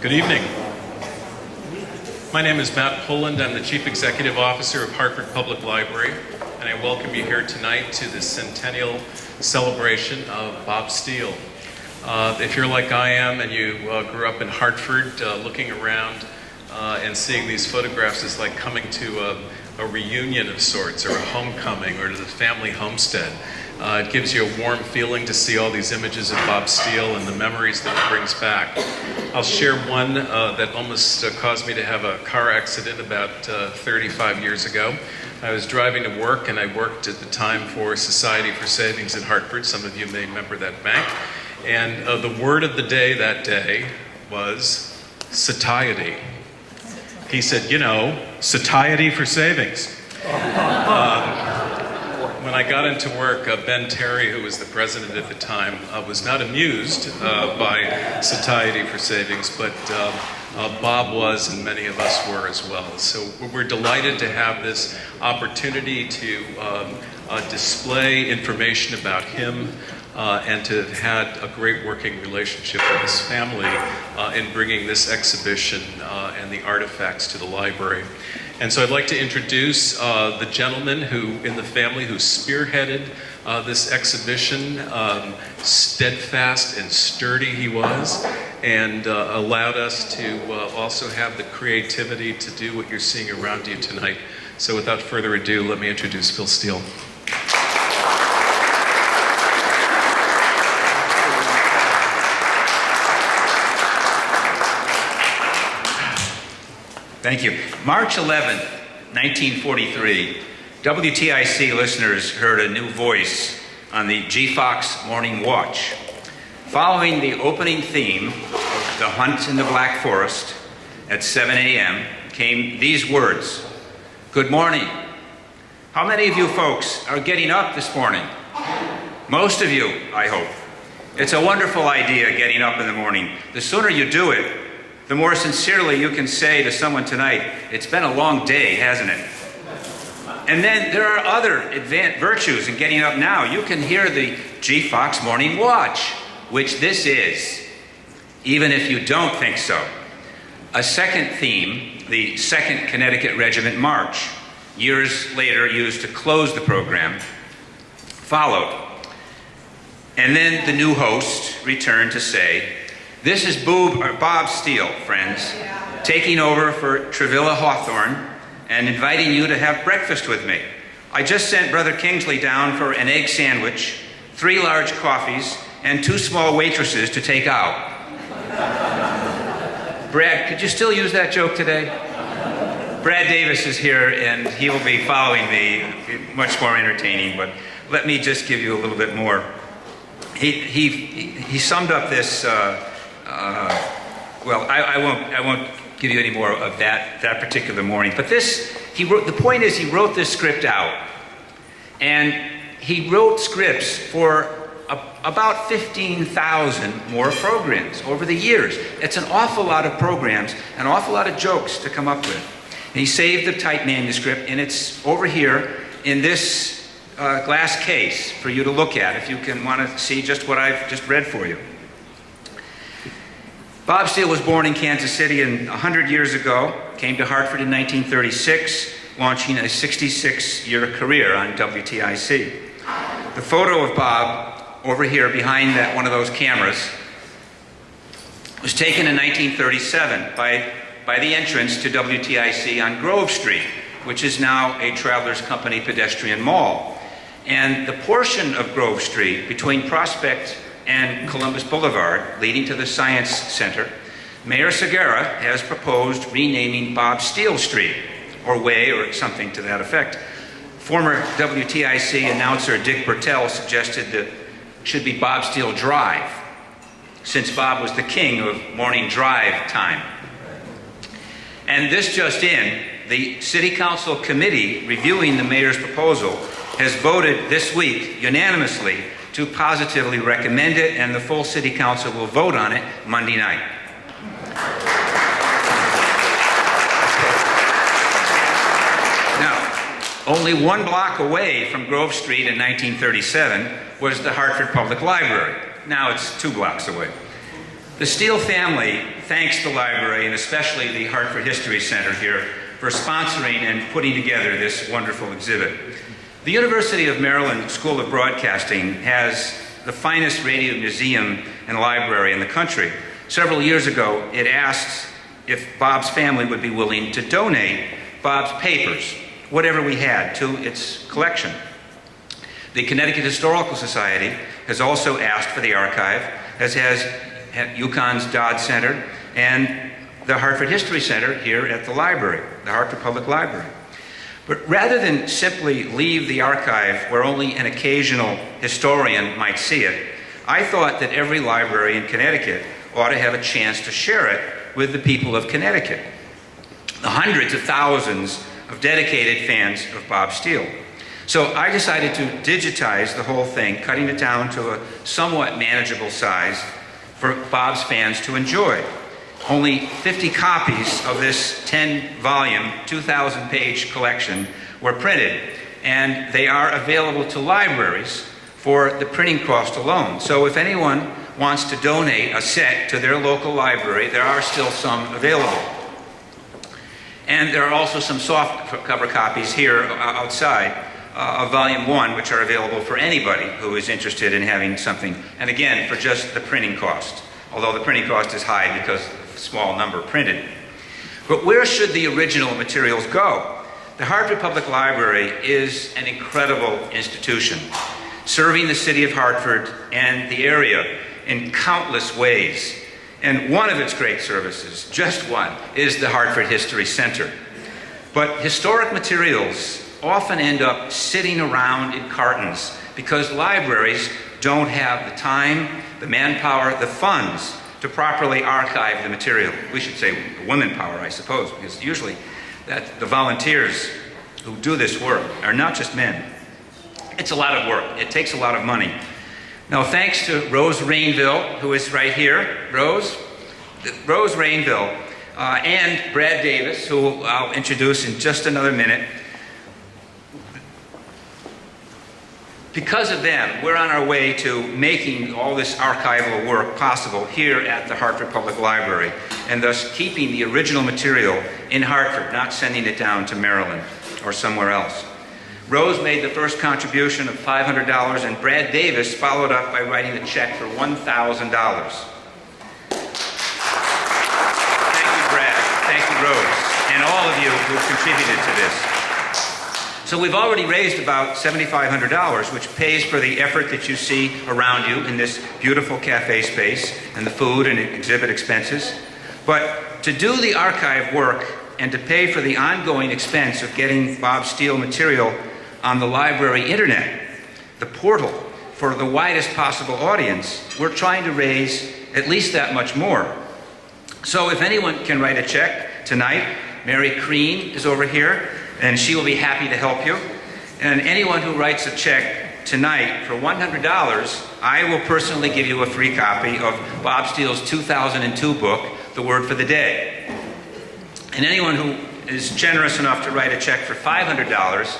Good evening. My name is Matt Poland. I'm the Chief Executive Officer of Hartford Public Library, and I welcome you here tonight to the centennial celebration of Bob Steele. If you're like I am and you grew up in Hartford, looking around and seeing these photographs is like coming to a reunion of sorts, or a homecoming, or to the family homestead. It gives you a warm feeling to see all these images of Bob Steele and the memories that it brings back. I'll share one that almost caused me to have a car accident about 35 years ago. I was driving to work, and I worked at the time for Society for Savings in Hartford. Some of you may remember that bank. And the word of the day that day was satiety. He said, you know, satiety for savings. When I got into work, Ben Terry, who was the president at the time, was not amused by satiety for savings, but Bob was, and many of us were as well. So we're delighted to have this opportunity to display information about him and to have had a great working relationship with his family in bringing this exhibition and the artifacts to the library. And so I'd like to introduce the gentleman in the family who spearheaded this exhibition. Steadfast and sturdy he was, and allowed us to also have the creativity to do what you're seeing around you tonight. So without further ado, let me introduce Phil Steele. Thank you. March 11th, 1943, WTIC listeners heard a new voice on the G-Fox Morning Watch. Following the opening theme of The Hunt in the Black Forest at 7 a.m. came these words: "Good morning. How many of you folks are getting up this morning? Most of you, I hope. It's a wonderful idea, getting up in the morning. The sooner you do it, the more sincerely you can say to someone tonight, it's been a long day, hasn't it?" And then there are other virtues in getting up now. You can hear the G-Fox Morning Watch, which this is, even if you don't think so. A second theme, the 2nd Connecticut Regiment March, years later used to close the program, followed. And then the new host returned to say, "This is Bob Steele, friends, taking over for Travilla Hawthorne and inviting you to have breakfast with me. I just sent Brother Kingsley down for an egg sandwich, 3 large coffees, and 2 small waitresses to take out." Brad, could you still use that joke today? Brad Davis is here, and he will be following me, much more entertaining, but let me just give you a little bit more. He summed up this. Well, I won't give you any more of that particular morning. But the point is, he wrote this script out. And he wrote scripts for about 15,000 more programs over the years. It's an awful lot of programs, an awful lot of jokes to come up with. And he saved the type manuscript, and it's over here in this glass case for you to look at if you want to see just what I've just read for you. Bob Steele was born in Kansas City 100 years ago, came to Hartford in 1936, launching a 66-year career on WTIC. The photo of Bob over here behind one of those cameras was taken in 1937 by the entrance to WTIC on Grove Street, which is now a Travelers Company pedestrian mall. And the portion of Grove Street between Prospect and Columbus Boulevard, leading to the Science Center, Mayor Segura has proposed renaming Bob Steele Street, or Way, or something to that effect. Former WTIC announcer Dick Bertel suggested that it should be Bob Steele Drive, since Bob was the king of morning drive time. And this just in, the City Council committee reviewing the mayor's proposal has voted this week unanimously to positively recommend it, and the full City Council will vote on it Monday night. Now, only 1 block away from Grove Street in 1937 was the Hartford Public Library. Now it's 2 blocks away. The Steele family thanks the library, and especially the Hartford History Center here, for sponsoring and putting together this wonderful exhibit. The University of Maryland School of Broadcasting has the finest radio museum and library in the country. Several years ago, it asked if Bob's family would be willing to donate Bob's papers, whatever we had, to its collection. The Connecticut Historical Society has also asked for the archive, as has UConn's Dodd Center and the Hartford History Center here at the library, the Hartford Public Library. But rather than simply leave the archive where only an occasional historian might see it, I thought that every library in Connecticut ought to have a chance to share it with the people of Connecticut, the hundreds of thousands of dedicated fans of Bob Steele. So I decided to digitize the whole thing, cutting it down to a somewhat manageable size for Bob's fans to enjoy. Only 50 copies of this 10-volume, 2,000-page collection were printed, and they are available to libraries for the printing cost alone. So if anyone wants to donate a set to their local library, there are still some available. And there are also some soft cover copies here outside of Volume 1, which are available for anybody who is interested in having something, and again, for just the printing cost, although the printing cost is high because of the small number printed. But where should the original materials go? The Hartford Public Library is an incredible institution, serving the city of Hartford and the area in countless ways. And one of its great services, just one, is the Hartford History Center. But historic materials often end up sitting around in cartons because libraries don't have the time, the manpower, the funds to properly archive the material. We should say womanpower, I suppose, because usually the volunteers who do this work are not just men. It's a lot of work. It takes a lot of money. Now, thanks to Rose Rainville, who is right here. Rose Rainville, and Brad Davis, who I'll introduce in just another minute. Because of them, we're on our way to making all this archival work possible here at the Hartford Public Library, and thus keeping the original material in Hartford, not sending it down to Maryland or somewhere else. Rose made the first contribution of $500, and Brad Davis followed up by writing a check for $1,000. Thank you, Brad. Thank you, Rose, and all of you who contributed to this. So we've already raised about $7,500, which pays for the effort that you see around you in this beautiful cafe space and the food and exhibit expenses. But to do the archive work and to pay for the ongoing expense of getting Bob Steele material on the library internet, the portal, for the widest possible audience, we're trying to raise at least that much more. So if anyone can write a check tonight, Mary Crean is over here, and she will be happy to help you. And anyone who writes a check tonight for $100, I will personally give you a free copy of Bob Steele's 2002 book, The Word for the Day. And anyone who is generous enough to write a check for $500,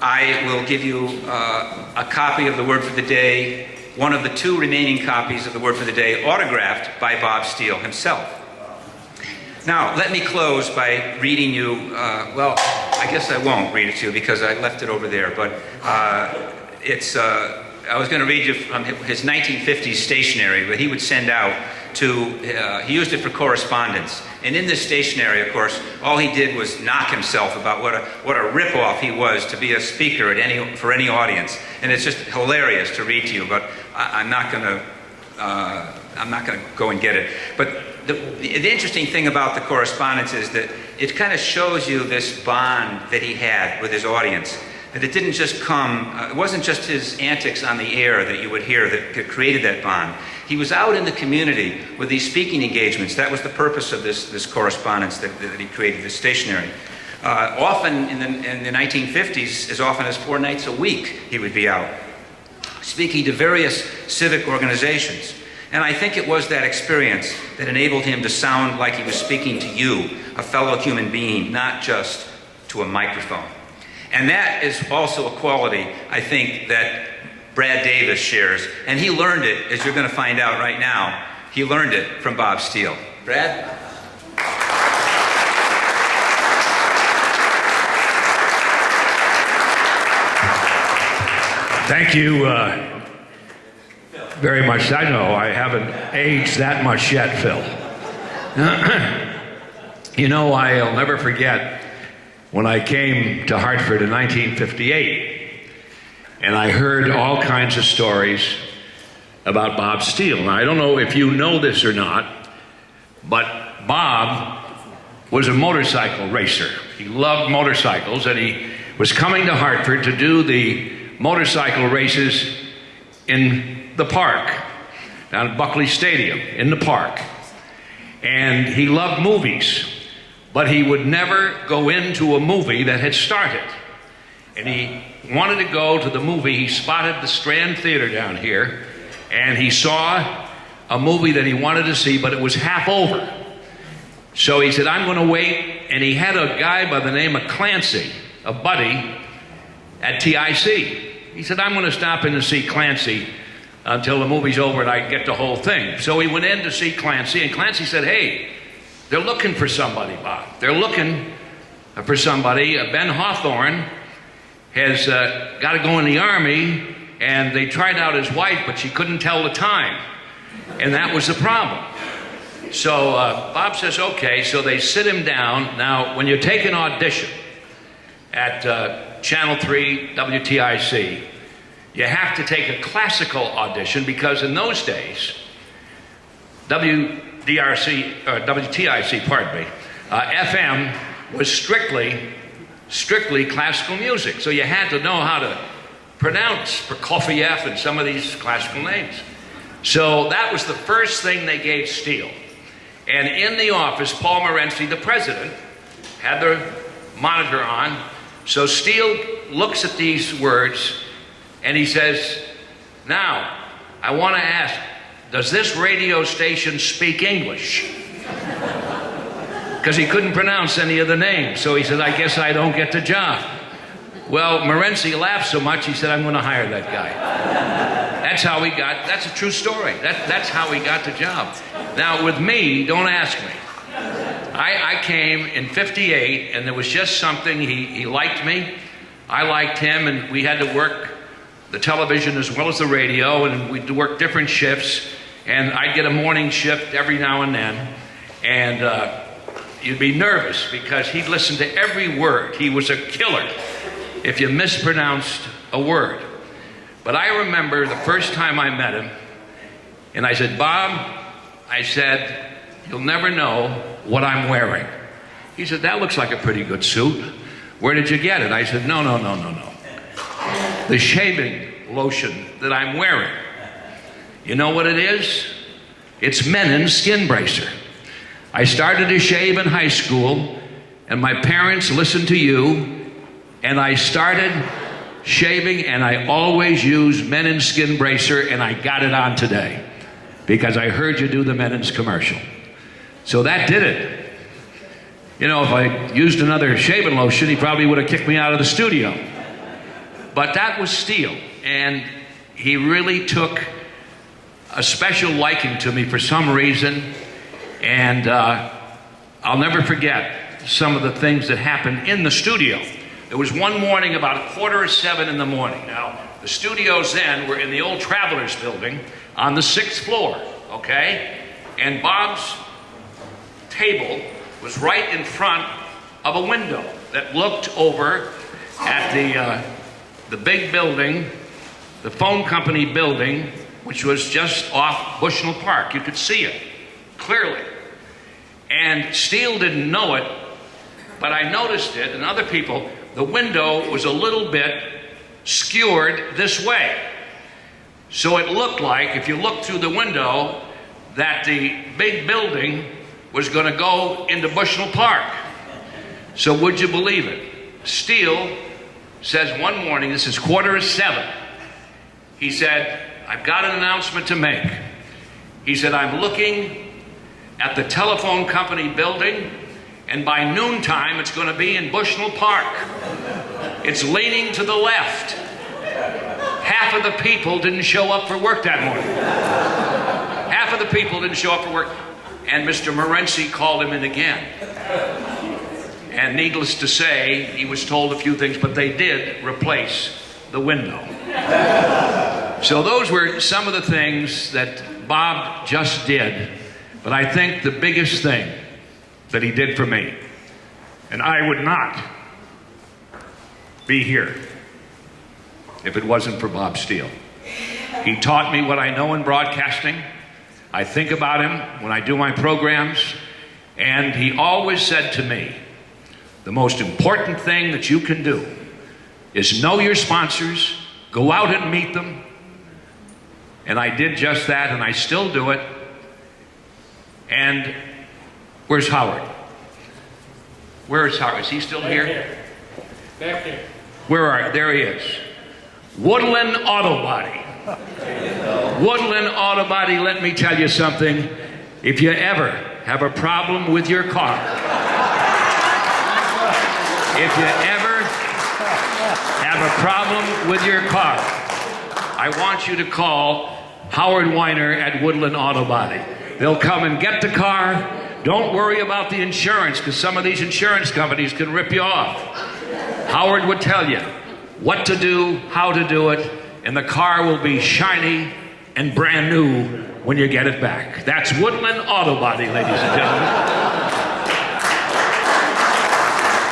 I will give you a copy of The Word for the Day, one of the 2 remaining copies of The Word for the Day, autographed by Bob Steele himself. Now, let me close by reading you, well, I guess I won't read it to you because I left it over there, but I was going to read you from his 1950s stationery that he would send out to, he used it for correspondence. And in this stationery, of course, all he did was knock himself about what a rip-off he was to be a speaker for any audience. And it's just hilarious to read to you, but I'm not going to go and get it. But the interesting thing about the correspondence is that it kind of shows you this bond that he had with his audience. That it didn't just come, it wasn't just his antics on the air that you would hear that created that bond. He was out in the community with these speaking engagements. That was the purpose of this correspondence that he created, this stationery. Often in the 1950s, as often as 4 nights a week, he would be out speaking to various civic organizations. And I think it was that experience that enabled him to sound like he was speaking to you, a fellow human being, not just to a microphone. And that is also a quality, I think, that Brad Davis shares. And he learned it, as you're going to find out right now, he learned it from Bob Steele. Brad? Thank you very much. I know I haven't aged that much yet, Phil. You know, I'll never forget when I came to Hartford in 1958, and I heard all kinds of stories about Bob Steele. Now, I don't know if you know this or not, but Bob was a motorcycle racer. He loved motorcycles, and he was coming to Hartford to do the motorcycle races in the park, down at Buckley Stadium, in the park. And he loved movies, but he would never go into a movie that had started. And he wanted to go to the movie. He spotted the Strand Theater down here, and he saw a movie that he wanted to see, but it was half over. So he said, I'm going to wait. And he had a guy by the name of Clancy, a buddy, at TIC. He said, I'm going to stop in to see Clancy until the movie's over and I get the whole thing. So he went in to see Clancy, and Clancy said, hey, they're looking for somebody, Bob. They're looking for somebody. Ben Hawthorne has got to go in the Army, and they tried out his wife, but she couldn't tell the time. And that was the problem. So Bob says, okay. So they sit him down. Now, when you take an audition at Channel 3 WTIC, you have to take a classical audition, because in those days, WTIC, pardon me, FM was strictly classical music. So you had to know how to pronounce Prokofiev and some of these classical names. So that was the first thing they gave Steele. And in the office, Paul Morency, the president, had the monitor on. So Steele looks at these words and he says, now, I want to ask, does this radio station speak English? Because he couldn't pronounce any of the names. So he said, I guess I don't get the job. Well, Morency laughed so much, he said, I'm going to hire that guy. That's how we got, that's a true story. That's how we got the job. Now, with me, don't ask me. I came in '58, and there was just something, he liked me, I liked him, and we had to work the television as well as the radio, and we'd work different shifts, and I'd get a morning shift every now and then, and you'd be nervous because he'd listen to every word. He was a killer if you mispronounced a word. But I remember the first time I met him, and I said, Bob, I said, you'll never know what I'm wearing. He said, that looks like a pretty good suit. Where did you get it? I said, no. The shaving lotion that I'm wearing. You know what it is? It's Menin Skin Bracer. I started to shave in high school, and my parents listened to you, and I started shaving, and I always use Menin Skin Bracer, and I got it on today because I heard you do the Menin's commercial. So that did it. You know, if I used another shaving lotion, he probably would have kicked me out of the studio. But that was Steele, and he really took a special liking to me for some reason, and I'll never forget some of the things that happened in the studio. There was one morning about 6:45 in the morning. Now, the studios then were in the old Travelers building on the 6th floor, okay? And Bob's table was right in front of a window that looked over at the big building, the phone company building, which was just off Bushnell Park. You could see it clearly. And Steele didn't know it, but I noticed it, and other people, the window was a little bit skewered this way. So it looked like, if you looked through the window, that the big building was going to go into Bushnell Park. So would you believe it? Steele says one morning, this is 6:45, he said, I've got an announcement to make. He said, I'm looking at the telephone company building, and by noontime it's going to be in Bushnell Park. It's leaning to the left. Half of the people didn't show up for work that morning. Half of the people didn't show up for work. And Mr. Morency called him in again. And needless to say, he was told a few things, but they did replace the window. So those were some of the things that Bob just did. But I think the biggest thing that he did for me, and I would not be here if it wasn't for Bob Steele. He taught me what I know in broadcasting. I think about him when I do my programs, and he always said to me, the most important thing that you can do is know your sponsors, go out and meet them. And I did just that, and I still do it. And where's Howard? Where is Howard? Is he still here? Back here. There he is. Woodland Auto Body. Woodland Auto Body, let me tell you something. If you ever have a problem with your car, if you ever have a problem with your car, I want you to call Howard Weiner at Woodland Auto Body. They'll come and get the car. Don't worry about the insurance, because some of these insurance companies can rip you off. Howard would tell you what to do, how to do it, and the car will be shiny and brand new when you get it back. That's Woodland Auto Body, ladies and gentlemen.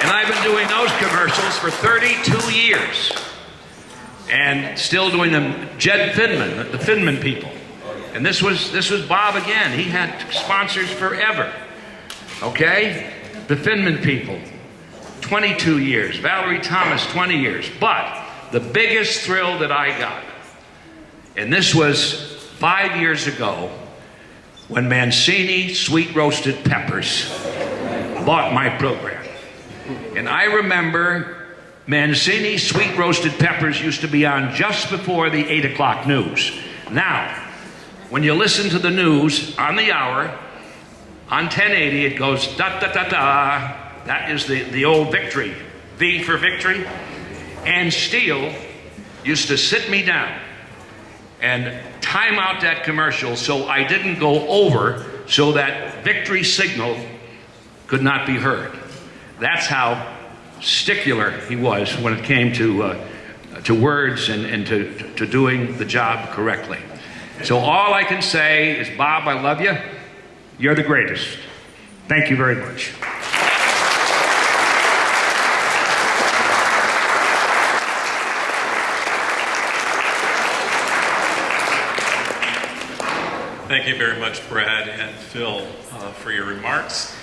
And I've been doing those commercials for 32 years. And still doing them. Jed Finman, the Finman people. And this was Bob again. He had sponsors forever. Okay? The Finman people. 22 years. Valerie Thomas, 20 years. But the biggest thrill that I got, and this was 5 years ago, when Mancini Sweet Roasted Peppers bought my program. And I remember Mancini Sweet Roasted Peppers used to be on just before the 8 o'clock news. Now, when you listen to the news on the hour, on 1080, it goes da-da-da-da. That is the old victory, V for victory. And Steele used to sit me down and time out that commercial so I didn't go over, so that victory signal could not be heard. That's how stickler he was when it came to words and to doing the job correctly. So all I can say is, Bob, I love you. You're the greatest. Thank you very much. Thank you very much, Brad and Phil, for your remarks.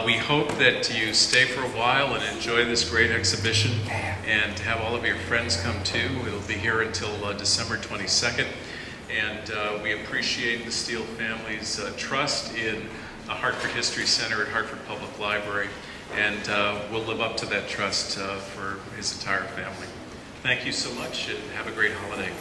We hope that you stay for a while and enjoy this great exhibition, and have all of your friends come too. We'll be here until December 22nd, and we appreciate the Steele family's trust in the Hartford History Center at Hartford Public Library, and we'll live up to that trust for his entire family. Thank you so much, and have a great holiday.